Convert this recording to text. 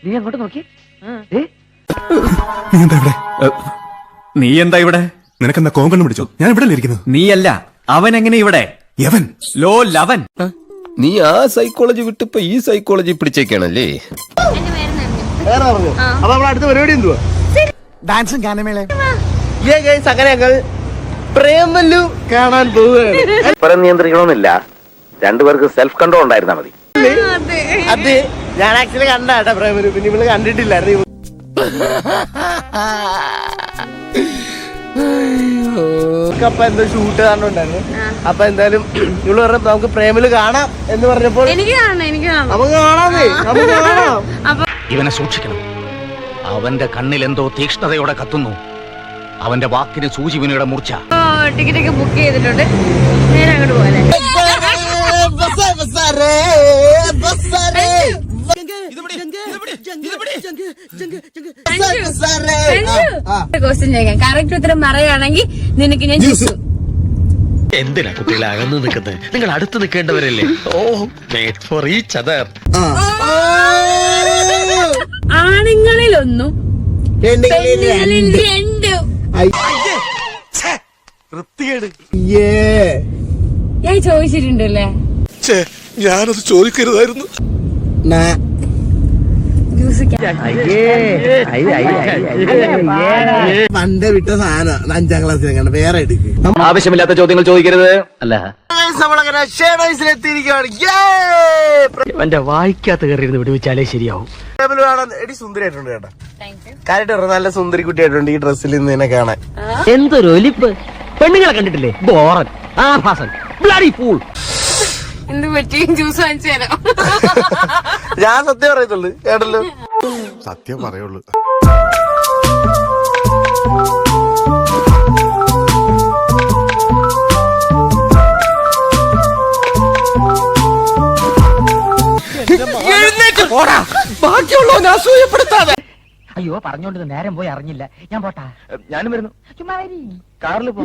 നീ അങ്ങോട്ട് നോക്കി. നീ എന്താ ഇവിടെ? നിനക്കെന്താ കോങ്കണ്ണം പിടിച്ചോ? ഞാൻ ഇവിടെ ഇരിക്കുന്നത്. നീയല്ല, അവൻ എങ്ങനെ ഇവിടെ? യവൻ ലോ ലവൻ. നീ ആ സൈക്കോളജി വിട്ടിപ്പോ ഈ സൈക്കോളജി പിടിച്ചേക്കാണല്ലേ? അപ്പൊ നമ്മൾ അടുത്ത പരിപാടി എന്തുവാ? ഡാൻസും ഗാനമേളയും. അങ്ങനെ ഞങ്ങൾ പ്രേമലു കാണാൻ പോവുകയാണ്. നിയന്ത്രിക്കണമെന്നില്ല, രണ്ടുപേർക്ക് സെൽഫ് കൺട്രോൾ ഉണ്ടായിരുന്നാ മതി. അത് ഞാൻ ആക്ച്വലി കണ്ടാ പ്രേമലു, പിന്നെ ഇവള് കണ്ടിട്ടില്ലായിരുന്നു. അപ്പൊ എന്തോ ഷൂട്ട് കാണുന്നുണ്ടായിരുന്നു. അപ്പൊ എന്തായാലും ഇവള് പറഞ്ഞ നമുക്ക് പ്രേമലു കാണാം എന്ന് പറഞ്ഞപ്പോൾ നമുക്ക് കാണാമേ, നമുക്ക് കാണാം. ഇവനെ സൂക്ഷിക്കണം, അവന്റെ കണ്ണിൽ എന്തോ തീക്ഷ്ണതയോടെ കത്തുന്നു. അവന്റെ വാക്കിന് സൂചിവിനയുടെ മൂർച്ച. ടിക്കറ്റ് ഒക്കെ ബുക്ക് ചെയ്തിട്ടുണ്ട്, നേരെ അങ്ങോട്ട് പോലെ. ക്വസ്റ്റ്യൻ ചോദിക്കാം, കറക്റ്റ് ഉത്തരം പറയുകയാണെങ്കിൽ നിനക്ക് ഞാൻ ചോദിച്ചു. എന്തിനാ കുട്ടികളെ അകന്ന് നിൽക്കുന്നത്? നിങ്ങൾ അടുത്ത് നിൽക്കേണ്ടവരല്ലേ? Made for each other. ആണുങ്ങളിലൊന്നും രണ്ടും. ഞാൻ ചോദിച്ചിട്ടുണ്ടല്ലേ? ഞാനത് ചോദിക്കരുതായിരുന്നു. പണ്ട് വിട്ട സാധനം 5ാം ക്ലാസ്സിൽ വേറെ എടുക്കും. ആവശ്യമില്ലാത്ത ചോദ്യങ്ങൾ ചോദിക്കരുത്. അല്ല, നമ്മളങ്ങനെ എത്തിയിരിക്കുകയാണ്. എന്റെ വായിക്കാത്ത കയറിയിരുന്ന് വിടുവിച്ചാലേ ശരിയാവും. എടി സുന്ദരിയായിട്ടുണ്ട് കേട്ടോ, കാര്യമായിട്ട് നല്ല സുന്ദരി കുട്ടിയായിട്ടുണ്ട് ഈ ഡ്രസ്സിൽ നിന്ന് തന്നെ കാണാൻ. എന്തൊരു ഒലിപ്പ്! പെണ്ണുങ്ങളെ കണ്ടിട്ടില്ലേ? ബോറൻ, ആഭാസൻ, ബ്ലഡി ഫൂൾ. എന്ത് പറ്റി? ജ്യൂസ് വാങ്ങിച്ചു തരാം. ഞാൻ സത്യം പറയത്തുള്ളൂ കേട്ടല്ലോ. സത്യം പറയുള്ളൂ. ബാക്കിയുള്ളവനെ അസൂയപ്പെടുത്താതെ. അയ്യോ, പറഞ്ഞോണ്ട് നേരം പോയി അറിഞ്ഞില്ല. ഞാൻ പോട്ടാ. ഞാനും വരുന്നു. ചുമ്മാ കാറിൽ പോ.